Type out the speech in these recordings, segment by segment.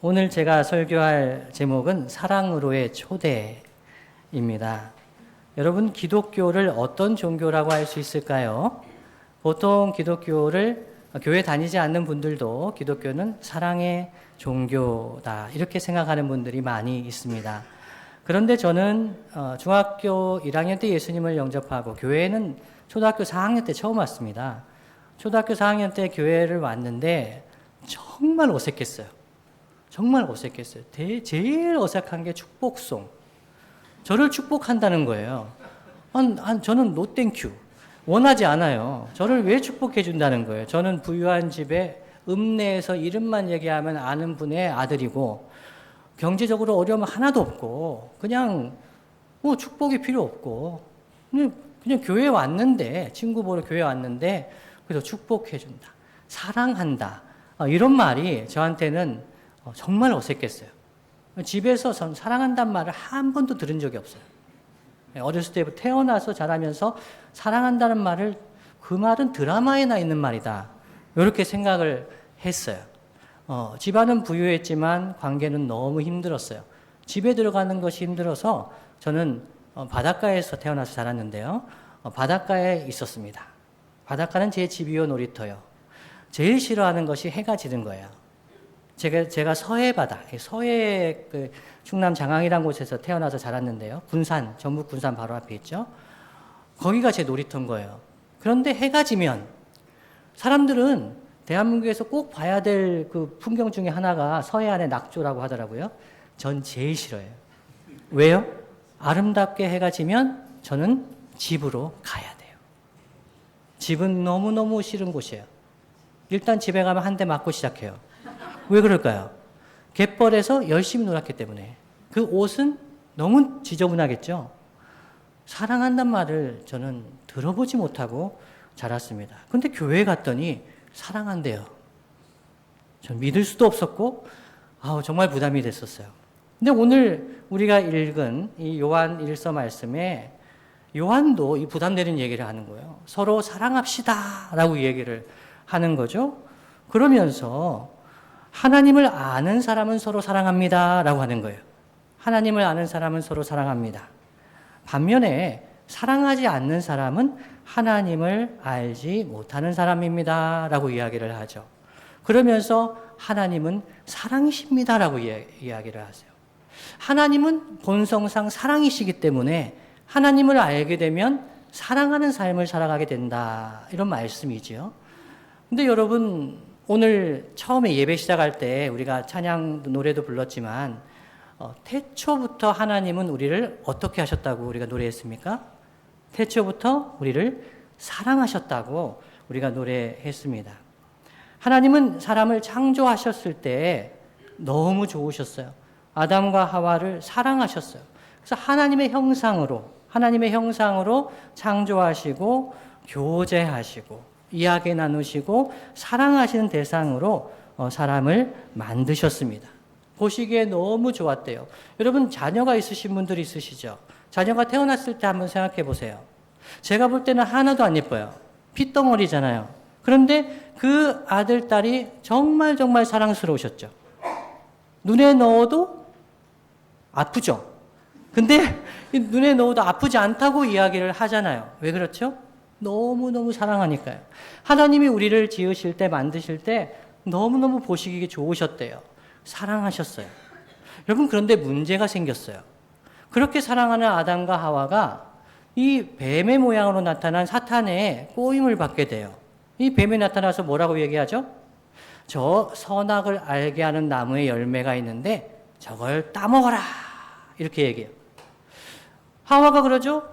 오늘 제가 설교할 제목은 사랑으로의 초대입니다. 여러분, 기독교를 어떤 종교라고 할 수 있을까요? 보통 기독교를 교회 다니지 않는 분들도 기독교는 사랑의 종교다 이렇게 생각하는 분들이 많이 있습니다. 그런데 저는 중학교 1학년 때 예수님을 영접하고 교회는 초등학교 4학년 때 처음 왔습니다. 초등학교 4학년 때 교회를 왔는데 정말 어색했어요. 정말 어색했어요. 제일 어색한 게 축복송. 저를 축복한다는 거예요. 저는 노 땡큐. 원하지 않아요. 저를 왜 축복해 준다는 거예요. 저는 부유한 집에 읍내에서 이름만 얘기하면 아는 분의 아들이고 경제적으로 어려움 하나도 없고 그냥 뭐 축복이 필요 없고 그냥 교회 왔는데 친구 보러 교회 왔는데 그래서 축복해 준다. 사랑한다. 이런 말이 저한테는 정말 어색했어요. 집에서 전 사랑한다는 말을 한 번도 들은 적이 없어요. 어렸을 때부터 태어나서 자라면서 사랑한다는 말을 그 말은 드라마에나 있는 말이다. 이렇게 생각을 했어요. 집안은 부유했지만 관계는 너무 힘들었어요. 집에 들어가는 것이 힘들어서 저는 바닷가에서 태어나서 자랐는데요. 바닷가에 있었습니다. 바닷가는 제 집이요 놀이터요. 제일 싫어하는 것이 해가 지는 거예요. 제가 서해 바다, 서해 충남 장항이라는 곳에서 태어나서 자랐는데요. 군산, 전북 군산 바로 앞에 있죠. 거기가 제 놀이터인 거예요. 그런데 해가 지면 사람들은 대한민국에서 꼭 봐야 될 그 풍경 중에 하나가 서해안의 낙조라고 하더라고요. 전 제일 싫어해요. 왜요? 아름답게 해가 지면 저는 집으로 가야 돼요. 집은 너무너무 싫은 곳이에요. 일단 집에 가면 한 대 맞고 시작해요. 왜 그럴까요? 갯벌에서 열심히 놀았기 때문에. 그 옷은 너무 지저분하겠죠? 사랑한단 말을 저는 들어보지 못하고 자랐습니다. 근데 교회에 갔더니 사랑한대요. 전 믿을 수도 없었고, 정말 부담이 됐었어요. 근데 오늘 우리가 읽은 이 요한 1서 말씀에 요한도 이 부담되는 얘기를 하는 거예요. 서로 사랑합시다 라고 얘기를 하는 거죠. 그러면서 하나님을 아는 사람은 서로 사랑합니다 라고 하는 거예요. 하나님을 아는 사람은 서로 사랑합니다. 반면에 사랑하지 않는 사람은 하나님을 알지 못하는 사람입니다 라고 이야기를 하죠. 그러면서 하나님은 사랑이십니다 라고 이야기를 하세요. 하나님은 본성상 사랑이시기 때문에 하나님을 알게 되면 사랑하는 삶을 살아가게 된다 이런 말씀이죠. 근데 여러분 오늘 처음에 예배 시작할 때 우리가 찬양 노래도 불렀지만 태초부터 하나님은 우리를 어떻게 하셨다고 우리가 노래했습니까? 태초부터 우리를 사랑하셨다고 우리가 노래했습니다. 하나님은 사람을 창조하셨을 때 너무 좋으셨어요. 아담과 하와를 사랑하셨어요. 그래서 하나님의 형상으로 창조하시고 교제하시고 이야기 나누시고 사랑하시는 대상으로 사람을 만드셨습니다. 보시기에 너무 좋았대요. 여러분 자녀가 있으신 분들이 있으시죠? 자녀가 태어났을 때 한번 생각해 보세요. 제가 볼 때는 하나도 안 예뻐요. 핏덩어리잖아요. 그런데 그 아들, 딸이 정말 정말 사랑스러우셨죠. 눈에 넣어도 아프죠. 근데 눈에 넣어도 아프지 않다고 이야기를 하잖아요. 왜 그렇죠? 너무너무 사랑하니까요. 하나님이 우리를 지으실 때 만드실 때 너무너무 보시기에 좋으셨대요. 사랑하셨어요. 여러분 그런데 문제가 생겼어요. 그렇게 사랑하는 아담과 하와가 이 뱀의 모양으로 나타난 사탄의 꼬임을 받게 돼요. 이 뱀이 나타나서 뭐라고 얘기하죠? 저 선악을 알게 하는 나무의 열매가 있는데 저걸 따먹어라 이렇게 얘기해요. 하와가 그러죠?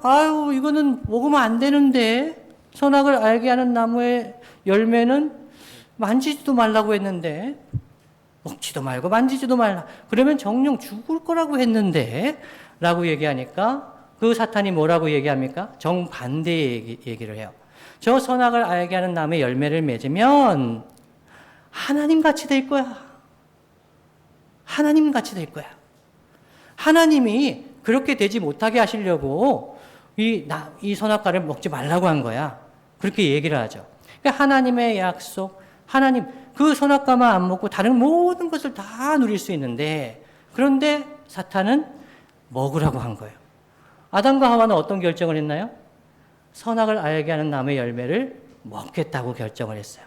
이거는 먹으면 안 되는데 선악을 알게 하는 나무의 열매는 만지지도 말라고 했는데 먹지도 말고 만지지도 말라. 그러면 정녕 죽을 거라고 했는데 라고 얘기하니까 그 사탄이 뭐라고 얘기합니까? 정반대의 얘기를 해요. 저 선악을 알게 하는 나무의 열매를 맺으면 하나님같이 될 거야. 하나님같이 될 거야. 하나님이 그렇게 되지 못하게 하시려고 이 선악과를 먹지 말라고 한 거야. 그렇게 얘기를 하죠. 그러니까 하나님의 약속, 하나님, 그 선악과만 안 먹고 다른 모든 것을 다 누릴 수 있는데, 그런데 사탄은 먹으라고 한 거예요. 아담과 하와는 어떤 결정을 했나요? 선악을 알게 하는 나무의 열매를 먹겠다고 결정을 했어요.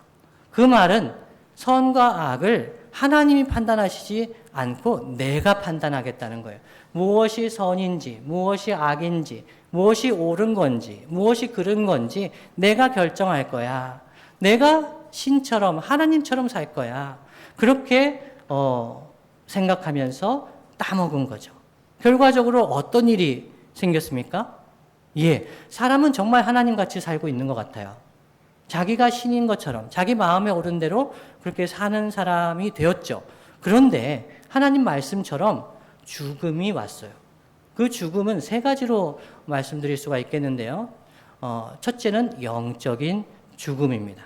그 말은 선과 악을 하나님이 판단하시지 않고 내가 판단하겠다는 거예요. 무엇이 선인지, 무엇이 악인지, 무엇이 옳은 건지, 무엇이 그른 건지 내가 결정할 거야. 내가 신처럼, 하나님처럼 살 거야. 그렇게 생각하면서 따먹은 거죠. 결과적으로 어떤 일이 생겼습니까? 예, 사람은 정말 하나님같이 살고 있는 것 같아요. 자기가 신인 것처럼 자기 마음에 오른 대로 그렇게 사는 사람이 되었죠. 그런데 하나님 말씀처럼 죽음이 왔어요. 그 죽음은 세 가지로 말씀드릴 수가 있겠는데요. 첫째는 영적인 죽음입니다.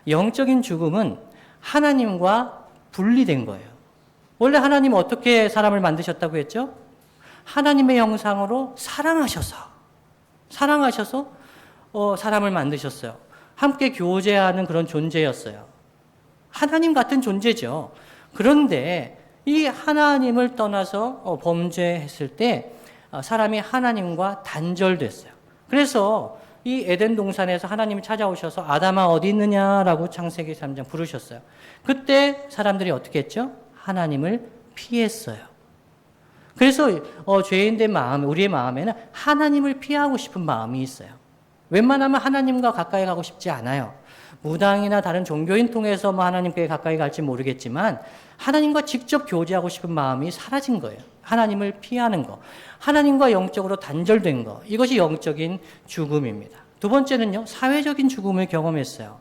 영적인 죽음은 하나님과 분리된 거예요. 원래 하나님은 어떻게 사람을 만드셨다고 했죠? 하나님의 형상으로 사랑하셔서 사람을 만드셨어요. 함께 교제하는 그런 존재였어요. 하나님 같은 존재죠. 그런데 이 하나님을 떠나서 범죄했을 때 사람이 하나님과 단절됐어요. 그래서 이 에덴 동산에서 하나님이 찾아오셔서 아담아 어디 있느냐라고 창세기 3장 부르셨어요. 그때 사람들이 어떻게 했죠? 하나님을 피했어요. 그래서 죄인된 마음, 우리의 마음에는 하나님을 피하고 싶은 마음이 있어요. 웬만하면 하나님과 가까이 가고 싶지 않아요. 무당이나 다른 종교인 통해서 하나님께 가까이 갈지 모르겠지만 하나님과 직접 교제하고 싶은 마음이 사라진 거예요. 하나님을 피하는 거, 하나님과 영적으로 단절된 거, 이것이 영적인 죽음입니다. 두 번째는요, 사회적인 죽음을 경험했어요.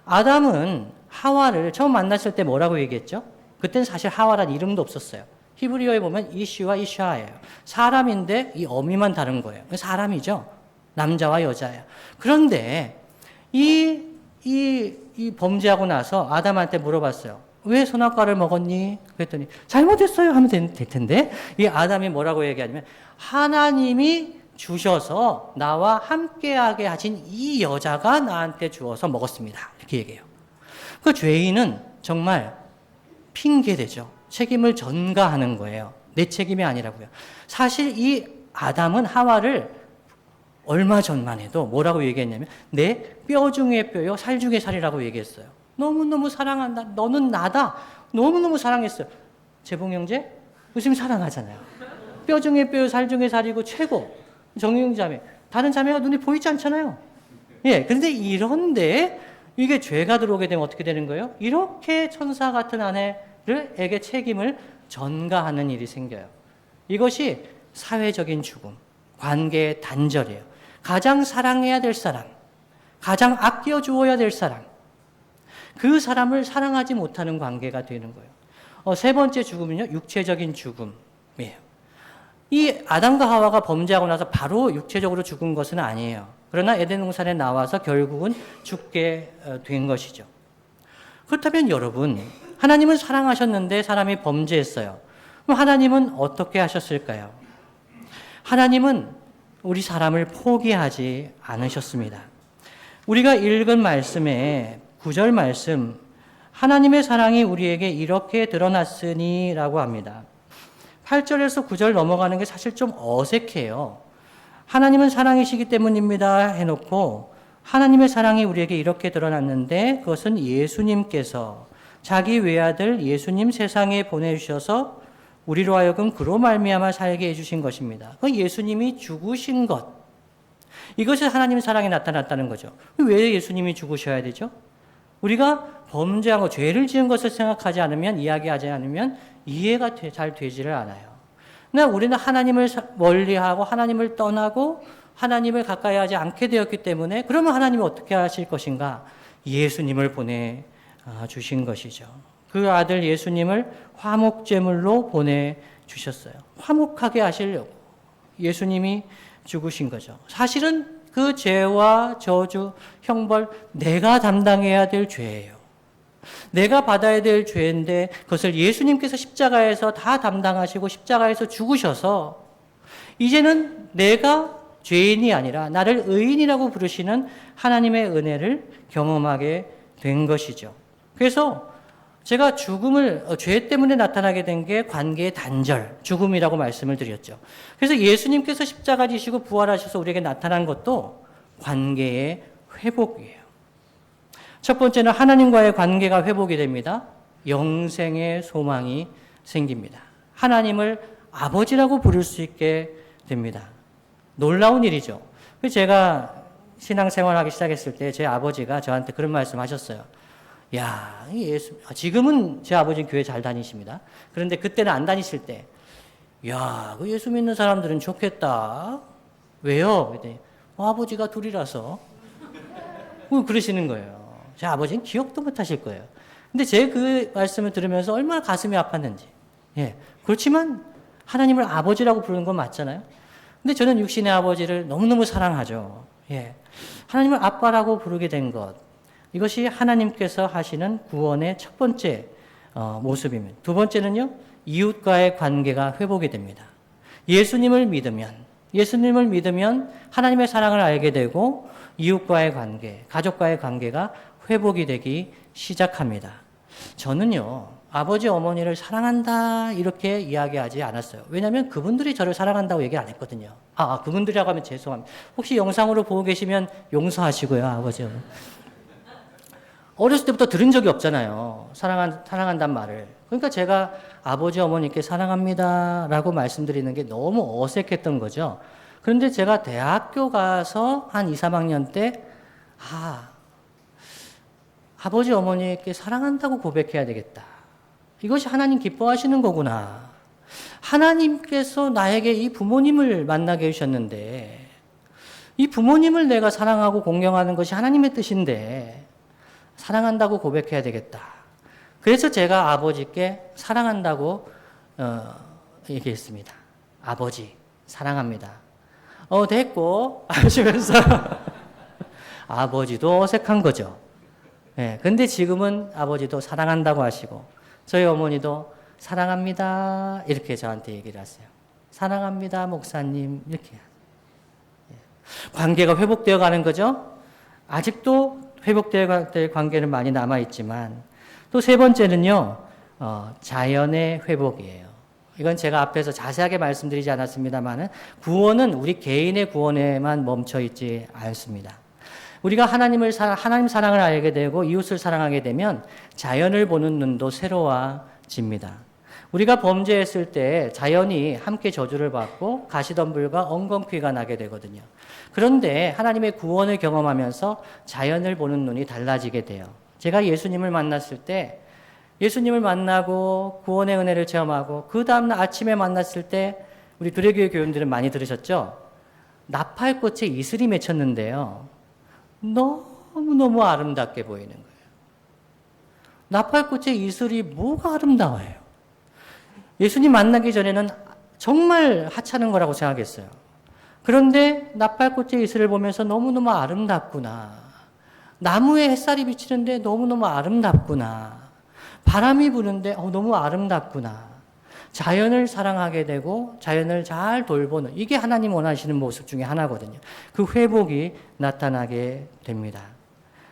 아담은 하와를 처음 만났을 때 뭐라고 얘기했죠? 그때는 사실 하와란 이름도 없었어요. 히브리어에 보면 이슈와 이샤예요. 사람인데 이 어미만 다른 거예요. 사람이죠. 남자와 여자예요. 그런데 이 범죄하고 나서 아담한테 물어봤어요. 왜 선악과를 먹었니? 그랬더니 잘못했어요 하면 될 텐데 이 아담이 뭐라고 얘기하냐면 하나님이 주셔서 나와 함께하게 하신 이 여자가 나한테 주어서 먹었습니다. 이렇게 얘기해요. 그 죄인은 정말 핑계대죠. 책임을 전가하는 거예요. 내 책임이 아니라고요. 사실 이 아담은 하와를 얼마 전만 해도 뭐라고 얘기했냐면 내 뼈 중에 뼈요 살 중에 살이라고 얘기했어요. 너무너무 사랑한다. 너는 나다. 너무너무 사랑했어요. 재봉 형제? 요즘 사랑하잖아요. 뼈 중에 뼈요 살 중에 살이고 최고. 정용 자매. 다른 자매가 눈에 보이지 않잖아요. 예, 근데 이런데 이게 죄가 들어오게 되면 어떻게 되는 거예요? 이렇게 천사 같은 아내에게 책임을 전가하는 일이 생겨요. 이것이 사회적인 죽음, 관계의 단절이에요. 가장 사랑해야 될 사람, 가장 아껴주어야 될 사람, 그 사람을 사랑하지 못하는 관계가 되는 거예요. 세 번째 죽음은요, 육체적인 죽음이에요. 이 아담과 하와가 범죄하고 나서 바로 육체적으로 죽은 것은 아니에요. 그러나 에덴 동산에 나와서 결국은 죽게 된 것이죠. 그렇다면 여러분, 하나님은 사랑하셨는데 사람이 범죄했어요. 그럼 하나님은 어떻게 하셨을까요? 하나님은 우리 사람을 포기하지 않으셨습니다. 우리가 읽은 말씀에 9절 말씀, 하나님의 사랑이 우리에게 이렇게 드러났으니 라고 합니다. 8절에서 9절 넘어가는 게 사실 좀 어색해요. 하나님은 사랑이시기 때문입니다 해놓고 하나님의 사랑이 우리에게 이렇게 드러났는데 그것은 예수님께서 자기 외아들 예수님 세상에 보내주셔서 우리로 하여금 그로 말미암아 살게 해주신 것입니다. 그 예수님이 죽으신 것, 이것이 하나님의 사랑이 나타났다는 거죠. 왜 예수님이 죽으셔야 되죠? 우리가 범죄하고 죄를 지은 것을 생각하지 않으면, 이야기하지 않으면 이해가 잘 되지를 않아요. 그러나 우리는 하나님을 멀리하고 하나님을 떠나고 하나님을 가까이 하지 않게 되었기 때문에 그러면 하나님이 어떻게 하실 것인가? 예수님을 보내주신 것이죠. 그 아들 예수님을 화목제물로 보내주셨어요. 화목하게 하시려고 예수님이 죽으신 거죠. 사실은 그 죄와 저주, 형벌 내가 담당해야 될 죄예요. 내가 받아야 될 죄인데 그것을 예수님께서 십자가에서 다 담당하시고 십자가에서 죽으셔서 이제는 내가 죄인이 아니라 나를 의인이라고 부르시는 하나님의 은혜를 경험하게 된 것이죠. 그래서 제가 죄 때문에 나타나게 된 게 관계의 단절, 죽음이라고 말씀을 드렸죠. 그래서 예수님께서 십자가 지시고 부활하셔서 우리에게 나타난 것도 관계의 회복이에요. 첫 번째는 하나님과의 관계가 회복이 됩니다. 영생의 소망이 생깁니다. 하나님을 아버지라고 부를 수 있게 됩니다. 놀라운 일이죠. 제가 신앙생활하기 시작했을 때 제 아버지가 저한테 그런 말씀 하셨어요. 야, 지금은 제 아버지는 교회 잘 다니십니다. 그런데 그때는 안 다니실 때, 야, 그 예수 믿는 사람들은 좋겠다. 왜요? 그랬더니, 아버지가 둘이라서. 그러시는 거예요. 제 아버지는 기억도 못 하실 거예요. 근데 제 그 말씀을 들으면서 얼마나 가슴이 아팠는지. 예. 그렇지만 하나님을 아버지라고 부르는 건 맞잖아요. 근데 저는 육신의 아버지를 너무너무 사랑하죠. 예. 하나님을 아빠라고 부르게 된 것. 이것이 하나님께서 하시는 구원의 첫 번째 모습입니다. 두 번째는요, 이웃과의 관계가 회복이 됩니다. 예수님을 믿으면 하나님의 사랑을 알게 되고 이웃과의 관계, 가족과의 관계가 회복이 되기 시작합니다. 저는요, 아버지, 어머니를 사랑한다 이렇게 이야기하지 않았어요. 왜냐하면 그분들이 저를 사랑한다고 얘기 안 했거든요. 그분들이라고 하면 죄송합니다. 혹시 영상으로 보고 계시면 용서하시고요, 아버지, 어머니. 어렸을 때부터 들은 적이 없잖아요. 사랑한다는 말을. 그러니까 제가 아버지, 어머니께 사랑합니다 라고 말씀드리는 게 너무 어색했던 거죠. 그런데 제가 대학교 가서 한 2, 3학년 때, 아버지, 어머니께 사랑한다고 고백해야 되겠다. 이것이 하나님 기뻐하시는 거구나. 하나님께서 나에게 이 부모님을 만나게 해주셨는데, 이 부모님을 내가 사랑하고 공경하는 것이 하나님의 뜻인데, 사랑한다고 고백해야 되겠다. 그래서 제가 아버지께 사랑한다고 얘기했습니다. 아버지, 사랑합니다. 됐고 하시면서 아버지도 어색한 거죠. 예, 근데 지금은 아버지도 사랑한다고 하시고 저희 어머니도 사랑합니다 이렇게 저한테 얘기를 하세요. 사랑합니다 목사님 이렇게. 예. 관계가 회복되어 가는 거죠. 아직도 회복되어야 될 관계는 많이 남아있지만 또 세 번째는요, 자연의 회복이에요. 이건 제가 앞에서 자세하게 말씀드리지 않았습니다만 구원은 우리 개인의 구원에만 멈춰있지 않습니다. 우리가 하나님 사랑을 알게 되고 이웃을 사랑하게 되면 자연을 보는 눈도 새로워집니다. 우리가 범죄했을 때 자연이 함께 저주를 받고 가시덤불과 엉겅퀴가 나게 되거든요. 그런데 하나님의 구원을 경험하면서 자연을 보는 눈이 달라지게 돼요. 제가 예수님을 만났을 때 예수님을 만나고 구원의 은혜를 체험하고 그 다음날 아침에 만났을 때 우리 두레교회 교인들은 많이 들으셨죠? 나팔꽃에 이슬이 맺혔는데요. 너무너무 아름답게 보이는 거예요. 나팔꽃에 이슬이 뭐가 아름다워요? 예수님 만나기 전에는 정말 하찮은 거라고 생각했어요. 그런데 나팔꽃의 이슬을 보면서 너무너무 아름답구나. 나무에 햇살이 비치는데 너무너무 아름답구나. 바람이 부는데 너무 아름답구나. 자연을 사랑하게 되고 자연을 잘 돌보는 이게 하나님 원하시는 모습 중에 하나거든요. 그 회복이 나타나게 됩니다.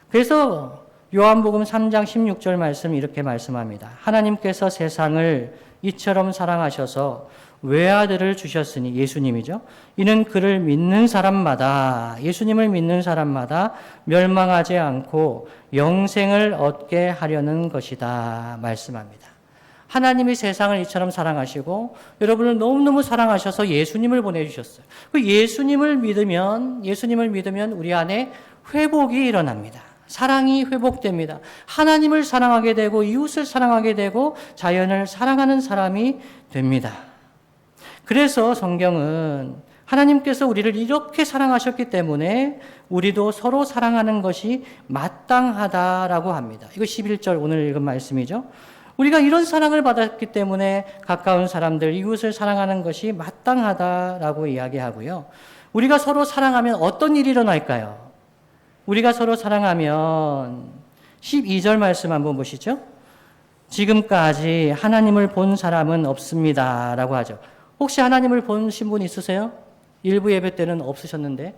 그래서 요한복음 3장 16절 말씀 이렇게 말씀합니다. 하나님께서 세상을 이처럼 사랑하셔서 외아들을 주셨으니 예수님이죠. 이는 그를 믿는 사람마다 예수님을 믿는 사람마다 멸망하지 않고 영생을 얻게 하려는 것이다 말씀합니다. 하나님이 세상을 이처럼 사랑하시고 여러분을 너무너무 사랑하셔서 예수님을 보내주셨어요. 그 예수님을 믿으면 우리 안에 회복이 일어납니다. 사랑이 회복됩니다. 하나님을 사랑하게 되고 이웃을 사랑하게 되고 자연을 사랑하는 사람이 됩니다. 그래서 성경은 하나님께서 우리를 이렇게 사랑하셨기 때문에 우리도 서로 사랑하는 것이 마땅하다라고 합니다. 이거 11절 오늘 읽은 말씀이죠. 우리가 이런 사랑을 받았기 때문에 가까운 사람들, 이웃을 사랑하는 것이 마땅하다라고 이야기하고요. 우리가 서로 사랑하면 어떤 일이 일어날까요? 우리가 서로 사랑하면 12절 말씀 한번 보시죠. 지금까지 하나님을 본 사람은 없습니다 라고 하죠. 혹시 하나님을 보신 분 있으세요? 일부 예배 때는 없으셨는데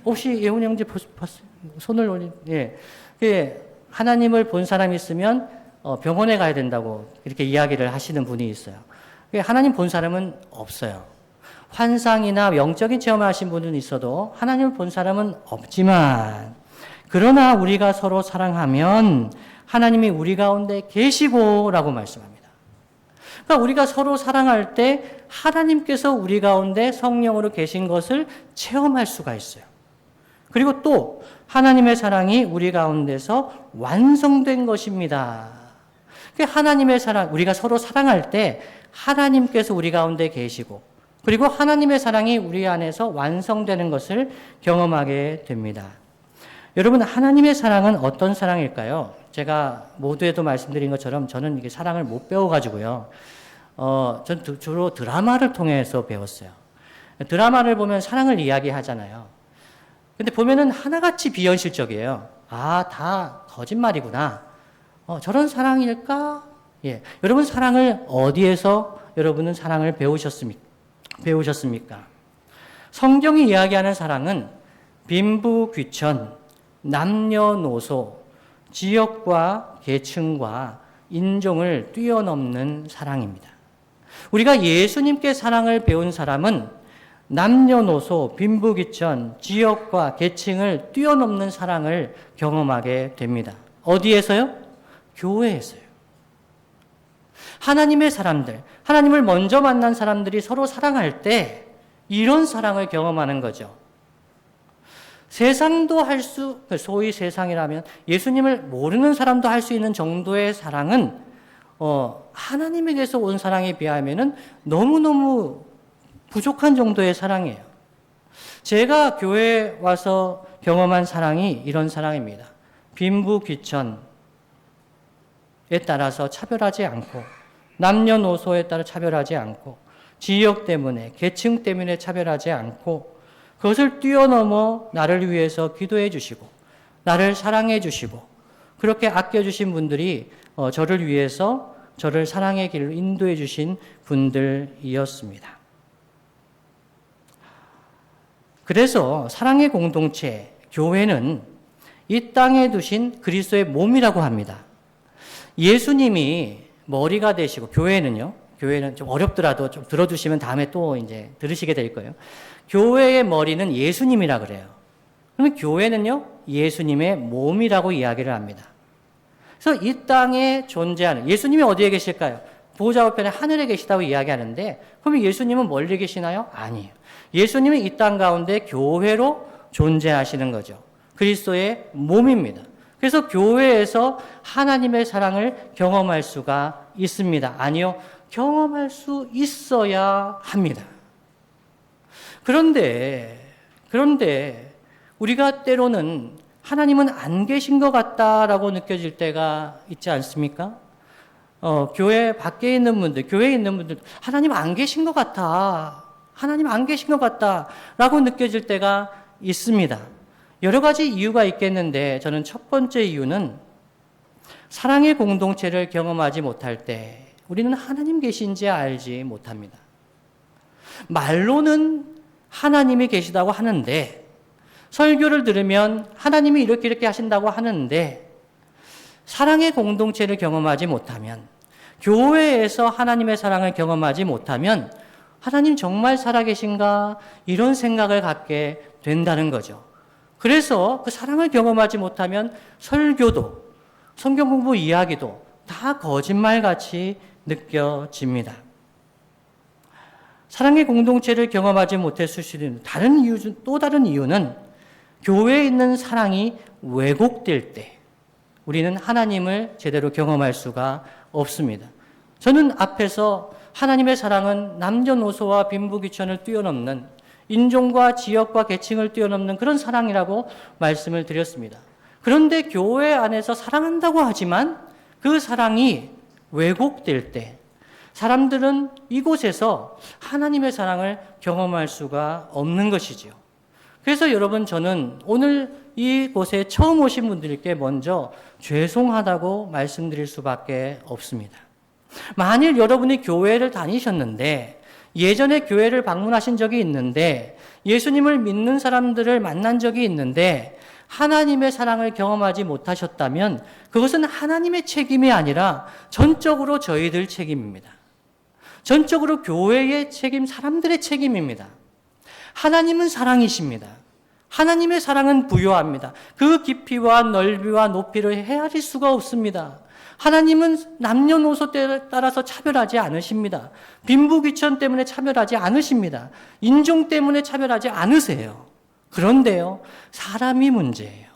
혹시 예훈이 형제 봤어요? 손을 올린 예. 하나님을 본 사람이 있으면 병원에 가야 된다고 이렇게 이야기를 하시는 분이 있어요. 하나님 본 사람은 없어요. 환상이나 영적인 체험을 하신 분은 있어도 하나님을 본 사람은 없지만, 그러나 우리가 서로 사랑하면 하나님이 우리 가운데 계시고라고 말씀합니다. 그러니까 우리가 서로 사랑할 때 하나님께서 우리 가운데 성령으로 계신 것을 체험할 수가 있어요. 그리고 또 하나님의 사랑이 우리 가운데서 완성된 것입니다. 하나님의 사랑, 우리가 서로 사랑할 때 하나님께서 우리 가운데 계시고, 그리고 하나님의 사랑이 우리 안에서 완성되는 것을 경험하게 됩니다. 여러분, 하나님의 사랑은 어떤 사랑일까요? 제가 모두에도 말씀드린 것처럼 저는 이게 사랑을 못 배워가지고요. 전 주로 드라마를 통해서 배웠어요. 드라마를 보면 사랑을 이야기하잖아요. 근데 보면은 하나같이 비현실적이에요. 아, 다 거짓말이구나. 저런 사랑일까? 예. 여러분, 사랑을 어디에서 여러분은 사랑을 배우셨습니까? 성경이 이야기하는 사랑은 빈부귀천, 남녀노소, 지역과 계층과 인종을 뛰어넘는 사랑입니다. 우리가 예수님께 사랑을 배운 사람은 남녀노소, 빈부귀천, 지역과 계층을 뛰어넘는 사랑을 경험하게 됩니다. 어디에서요? 교회에서요. 하나님의 사람들, 하나님을 먼저 만난 사람들이 서로 사랑할 때 이런 사랑을 경험하는 거죠. 세상도 소위 세상이라면 예수님을 모르는 사람도 할 수 있는 정도의 사랑은 하나님에게서 온 사랑에 비하면은 너무너무 부족한 정도의 사랑이에요. 제가 교회에 와서 경험한 사랑이 이런 사랑입니다. 빈부귀천에 따라서 차별하지 않고, 남녀노소에 따라 차별하지 않고, 지역 때문에, 계층 때문에 차별하지 않고, 그것을 뛰어넘어 나를 위해서 기도해 주시고, 나를 사랑해 주시고, 그렇게 아껴주신 분들이 저를 위해서 저를 사랑의 길로 인도해 주신 분들이었습니다. 그래서 사랑의 공동체, 교회는 이 땅에 두신 그리스도의 몸이라고 합니다. 예수님이 머리가 되시고, 교회는 좀 어렵더라도 좀 들어두시면 다음에 또 이제 들으시게 될 거예요. 교회의 머리는 예수님이라 그래요. 그러면 교회는요, 예수님의 몸이라고 이야기를 합니다. 그래서 이 땅에 존재하는, 예수님이 어디에 계실까요? 보좌 우편에 하늘에 계시다고 이야기하는데, 그러면 예수님은 멀리 계시나요? 아니에요. 예수님은 이 땅 가운데 교회로 존재하시는 거죠. 그리스도의 몸입니다. 그래서 교회에서 하나님의 사랑을 경험할 수가 있습니다. 아니요, 경험할 수 있어야 합니다. 그런데 우리가 때로는 하나님은 안 계신 것 같다라고 느껴질 때가 있지 않습니까? 교회 밖에 있는 분들, 교회에 있는 분들, 하나님 안 계신 것 같아. 하나님 안 계신 것 같다라고 느껴질 때가 있습니다. 여러 가지 이유가 있겠는데, 저는 첫 번째 이유는 사랑의 공동체를 경험하지 못할 때 우리는 하나님 계신지 알지 못합니다. 말로는 하나님이 계시다고 하는데, 설교를 들으면 하나님이 이렇게 하신다고 하는데, 사랑의 공동체를 경험하지 못하면, 교회에서 하나님의 사랑을 경험하지 못하면 하나님 정말 살아계신가? 이런 생각을 갖게 된다는 거죠. 그래서 그 사랑을 경험하지 못하면 설교도, 성경 공부 이야기도 다 거짓말같이 느껴집니다. 사랑의 공동체를 경험하지 못했을 수 있는 또 다른 이유는 교회에 있는 사랑이 왜곡될 때 우리는 하나님을 제대로 경험할 수가 없습니다. 저는 앞에서 하나님의 사랑은 남녀노소와 빈부귀천을 뛰어넘는, 인종과 지역과 계층을 뛰어넘는 그런 사랑이라고 말씀을 드렸습니다. 그런데 교회 안에서 사랑한다고 하지만 그 사랑이 왜곡될 때 사람들은 이곳에서 하나님의 사랑을 경험할 수가 없는 것이지요. 그래서 여러분, 저는 오늘 이곳에 처음 오신 분들께 먼저 죄송하다고 말씀드릴 수밖에 없습니다. 만일 여러분이 교회를 다니셨는데, 예전에 교회를 방문하신 적이 있는데, 예수님을 믿는 사람들을 만난 적이 있는데, 하나님의 사랑을 경험하지 못하셨다면 그것은 하나님의 책임이 아니라 전적으로 저희들 책임입니다. 전적으로 교회의 책임, 사람들의 책임입니다. 하나님은 사랑이십니다. 하나님의 사랑은 부요합니다. 그 깊이와 넓이와 높이를 헤아릴 수가 없습니다. 하나님은 남녀노소에 따라서 차별하지 않으십니다. 빈부귀천 때문에 차별하지 않으십니다. 인종 때문에 차별하지 않으세요. 그런데요, 사람이 문제예요.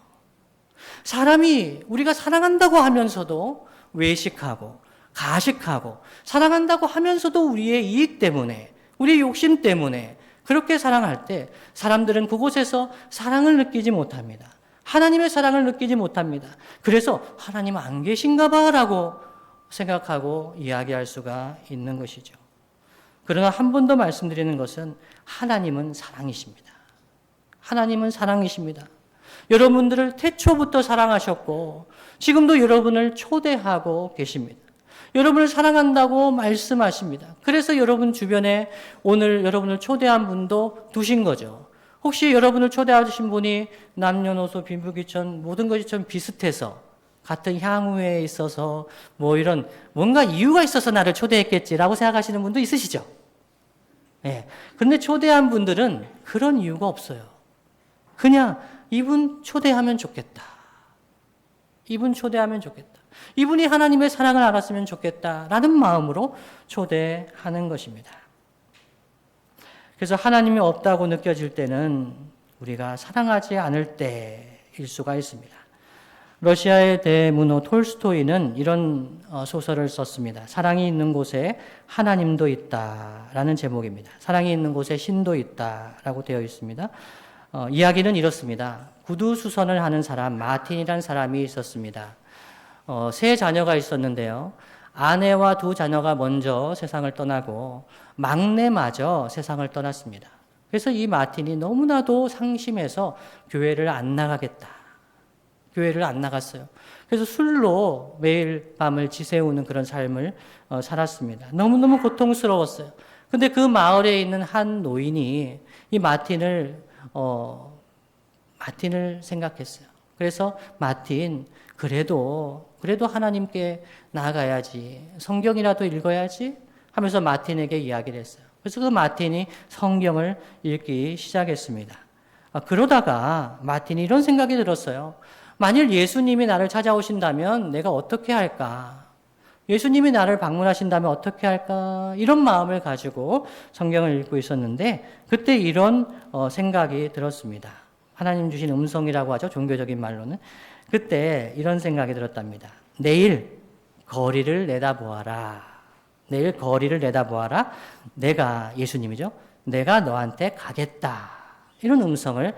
사람이 우리가 사랑한다고 하면서도 외식하고 가식하고, 사랑한다고 하면서도 우리의 이익 때문에, 우리의 욕심 때문에 그렇게 사랑할 때 사람들은 그곳에서 사랑을 느끼지 못합니다. 하나님의 사랑을 느끼지 못합니다. 그래서 하나님 안 계신가 봐 라고 생각하고 이야기할 수가 있는 것이죠. 그러나 한 번 더 말씀드리는 것은 하나님은 사랑이십니다. 하나님은 사랑이십니다. 여러분들을 태초부터 사랑하셨고 지금도 여러분을 초대하고 계십니다. 여러분을 사랑한다고 말씀하십니다. 그래서 여러분 주변에 오늘 여러분을 초대한 분도 두신 거죠. 혹시 여러분을 초대하신 분이 남녀노소 빈부귀천 모든 것이 좀 비슷해서 같은 향후에 있어서 뭐 이런 뭔가 이유가 있어서 나를 초대했겠지라고 생각하시는 분도 있으시죠? 예. 근데 초대한 분들은 그런 이유가 없어요. 그냥 이분 초대하면 좋겠다. 이분 초대하면 좋겠다. 이분이 하나님의 사랑을 알았으면 좋겠다라는 마음으로 초대하는 것입니다. 그래서 하나님이 없다고 느껴질 때는 우리가 사랑하지 않을 때일 수가 있습니다. 러시아의 대문호 톨스토이는 이런 소설을 썼습니다. 사랑이 있는 곳에 하나님도 있다라는 제목입니다. 사랑이 있는 곳에 신도 있다라고 되어 있습니다. 이야기는 이렇습니다. 구두수선을 하는 사람, 마틴이라는 사람이 있었습니다. 세 자녀가 있었는데요. 아내와 두 자녀가 먼저 세상을 떠나고 막내마저 세상을 떠났습니다. 그래서 이 마틴이 너무나도 상심해서 교회를 안 나가겠다. 교회를 안 나갔어요. 그래서 술로 매일 밤을 지새우는 그런 삶을 살았습니다. 너무너무 고통스러웠어요. 근데 그 마을에 있는 한 노인이 이 마틴을 생각했어요. 그래서 마틴, 그래도 하나님께 나아가야지. 성경이라도 읽어야지 하면서 마틴에게 이야기를 했어요. 그래서 그 마틴이 성경을 읽기 시작했습니다. 그러다가 마틴이 이런 생각이 들었어요. 만일 예수님이 나를 찾아오신다면 내가 어떻게 할까? 예수님이 나를 방문하신다면 어떻게 할까? 이런 마음을 가지고 성경을 읽고 있었는데 그때 이런 생각이 들었습니다. 하나님 주신 음성이라고 하죠. 종교적인 말로는. 그때 이런 생각이 들었답니다. 내일 거리를 내다보아라. 내일 거리를 내다보아라. 내가, 예수님이죠. 내가 너한테 가겠다. 이런 음성을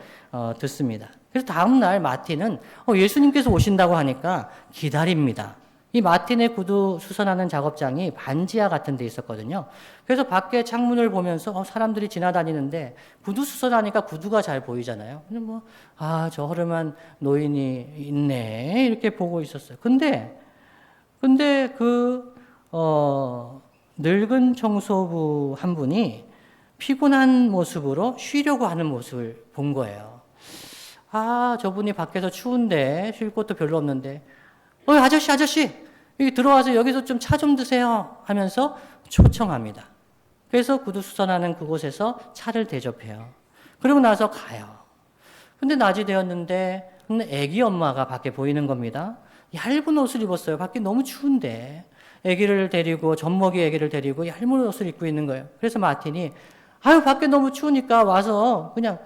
듣습니다. 그래서 다음날 마틴은 예수님께서 오신다고 하니까 기다립니다. 이 마틴의 구두 수선하는 작업장이 반지하 같은 데 있었거든요. 그래서 밖에 창문을 보면서 사람들이 지나다니는데 구두 수선하니까 구두가 잘 보이잖아요. 근데 저 허름한 노인이 있네. 이렇게 보고 있었어요. 근데 늙은 청소부 한 분이 피곤한 모습으로 쉬려고 하는 모습을 본 거예요. 저분이 밖에서 추운데 쉴 곳도 별로 없는데 아저씨, 여기 들어와서 여기서 좀 차 좀 드세요 하면서 초청합니다. 그래서 구두 수선하는 그곳에서 차를 대접해요. 그리고 나서 가요. 근데 낮이 되었는데 애기 엄마가 밖에 보이는 겁니다. 얇은 옷을 입었어요. 밖에 너무 추운데 애기를 데리고 젖먹이 애기를 데리고 얇은 옷을 입고 있는 거예요. 그래서 마틴이 밖에 너무 추우니까 와서 그냥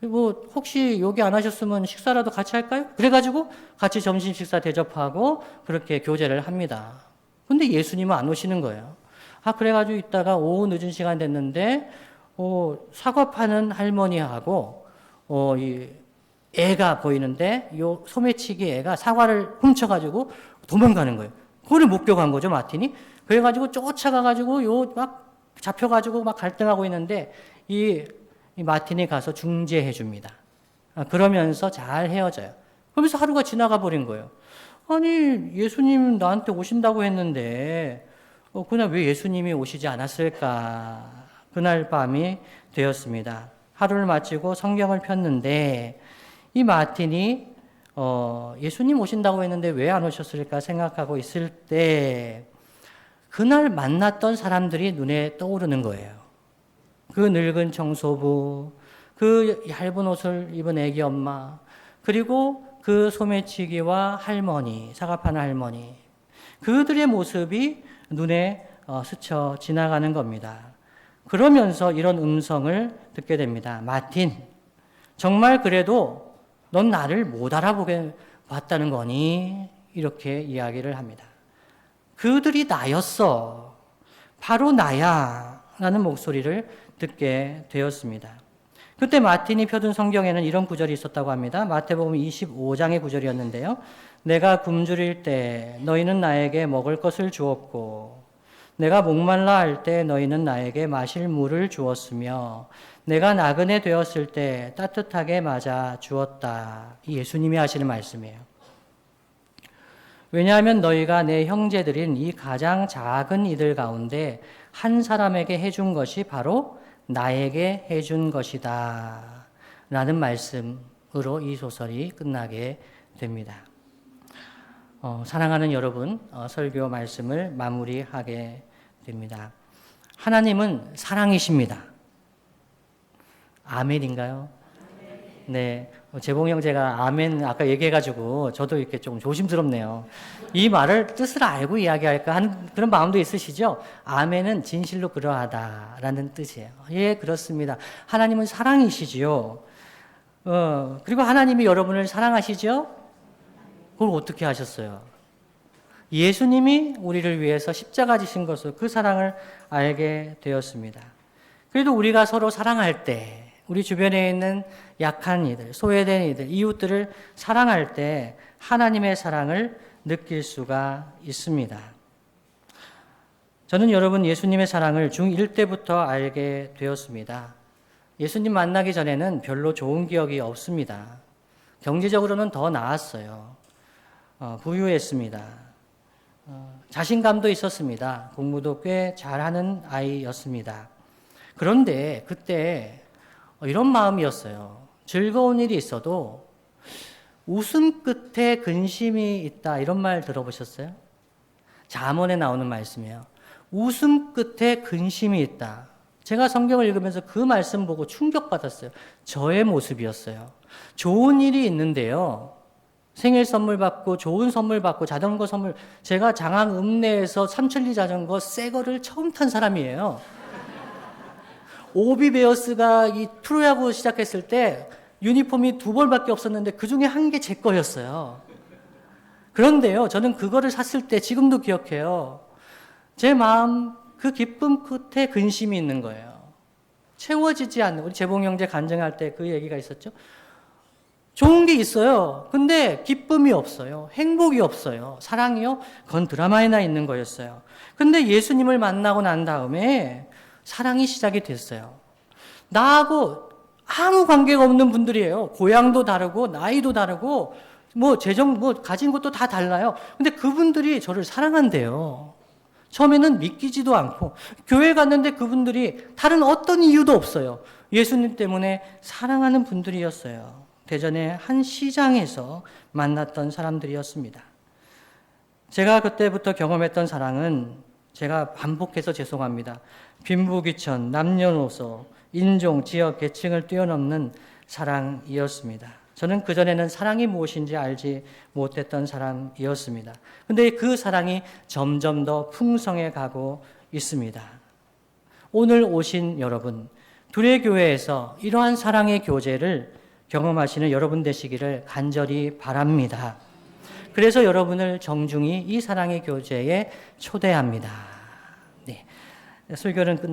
혹시 여기 안 하셨으면 식사라도 같이 할까요? 그래가지고 같이 점심 식사 대접하고 그렇게 교제를 합니다. 근데 예수님은 안 오시는 거예요. 그래가지고 있다가 오후 늦은 시간 됐는데, 사과 파는 할머니하고, 이 애가 보이는데, 요 소매치기 애가 사과를 훔쳐가지고 도망가는 거예요. 그걸 목격한 거죠, 마틴이. 그래가지고 쫓아가가지고 막 잡혀가지고 막 갈등하고 있는데, 이 마틴이 가서 중재해 줍니다. 그러면서 잘 헤어져요. 그러면서 하루가 지나가 버린 거예요. 아니, 예수님 나한테 오신다고 했는데, 그날 왜 예수님이 오시지 않았을까? 그날 밤이 되었습니다. 하루를 마치고 성경을 폈는데, 이 마틴이 예수님 오신다고 했는데 왜 안 오셨을까 생각하고 있을 때 그날 만났던 사람들이 눈에 떠오르는 거예요. 그 늙은 청소부, 그 얇은 옷을 입은 애기 엄마, 그리고 그 소매치기와 할머니, 사과 파는 할머니, 그들의 모습이 눈에 스쳐 지나가는 겁니다. 그러면서 이런 음성을 듣게 됩니다. 마틴, 정말 그래도 넌 나를 못 알아보게 봤다는 거니? 이렇게 이야기를 합니다. 그들이 나였어. 바로 나야. 라는 목소리를 듣게 되었습니다. 그때 마틴이 펴둔 성경에는 이런 구절이 있었다고 합니다. 마태복음 25장의 구절이었는데요. 내가 굶주릴 때 너희는 나에게 먹을 것을 주었고 내가 목말라 할 때 너희는 나에게 마실 물을 주었으며 내가 나그네 되었을 때 따뜻하게 맞아 주었다. 이 예수님이 하시는 말씀이에요. 왜냐하면 너희가 내 형제들인 이 가장 작은 이들 가운데 한 사람에게 해준 것이 바로 나에게 해준 것이다. 라는 말씀으로 이 소설이 끝나게 됩니다. 사랑하는 여러분, 설교 말씀을 마무리하게 됩니다. 하나님은 사랑이십니다. 아멘인가요? 네. 재봉 형제가 아멘 아까 얘기해가지고 저도 이렇게 좀 조심스럽네요. 이 말을 뜻을 알고 이야기할까 하는 그런 마음도 있으시죠? 아멘은 진실로 그러하다라는 뜻이에요. 예, 그렇습니다. 하나님은 사랑이시지요. 그리고 하나님이 여러분을 사랑하시죠? 그걸 어떻게 하셨어요? 예수님이 우리를 위해서 십자가 지신 것을 그 사랑을 알게 되었습니다. 그래도 우리가 서로 사랑할 때 우리 주변에 있는 약한 이들, 소외된 이들, 이웃들을 사랑할 때 하나님의 사랑을 느낄 수가 있습니다. 저는 여러분 예수님의 사랑을 중1 때부터 알게 되었습니다. 예수님 만나기 전에는 별로 좋은 기억이 없습니다. 경제적으로는 더 나았어요. 부유했습니다. 자신감도 있었습니다. 공부도 꽤 잘하는 아이였습니다. 그런데 그때 이런 마음이었어요. 즐거운 일이 있어도 웃음 끝에 근심이 있다. 이런 말 들어보셨어요? 잠언에 나오는 말씀이에요. 웃음 끝에 근심이 있다. 제가 성경을 읽으면서 그 말씀 보고 충격받았어요. 저의 모습이었어요. 좋은 일이 있는데요. 생일 선물 받고 좋은 선물 받고 자전거 선물, 제가 장항 읍내에서 삼천리 자전거 새 거를 처음 탄 사람이에요. 오비베어스가 이 프로야구 시작했을 때 유니폼이 2벌밖에 없었는데 그 중에 한 개 제 거였어요. 그런데요, 저는 그거를 샀을 때 지금도 기억해요. 제 마음 그 기쁨 끝에 근심이 있는 거예요. 채워지지 않는, 우리 재봉 형제 간증할 때 그 얘기가 있었죠. 좋은 게 있어요. 근데 기쁨이 없어요. 행복이 없어요. 사랑이요? 그건 드라마에나 있는 거였어요. 근데 예수님을 만나고 난 다음에 사랑이 시작이 됐어요. 나하고 아무 관계가 없는 분들이에요. 고향도 다르고 나이도 다르고 가진 것도 다 달라요. 근데 그분들이 저를 사랑한대요. 처음에는 믿기지도 않고 교회 갔는데 그분들이 다른 어떤 이유도 없어요. 예수님 때문에 사랑하는 분들이었어요. 대전의 한 시장에서 만났던 사람들이었습니다. 제가 그때부터 경험했던 사랑은 제가 반복해서 죄송합니다. 빈부귀천, 남녀노소, 인종, 지역, 계층을 뛰어넘는 사랑이었습니다. 저는 그전에는 사랑이 무엇인지 알지 못했던 사람이었습니다. 근데 그 사랑이 점점 더 풍성해 가고 있습니다. 오늘 오신 여러분, 두레교회에서 이러한 사랑의 교제를 경험하시는 여러분 되시기를 간절히 바랍니다. 그래서 여러분을 정중히 이 사랑의 교제에 초대합니다. 네. 설교는 끝났습니다.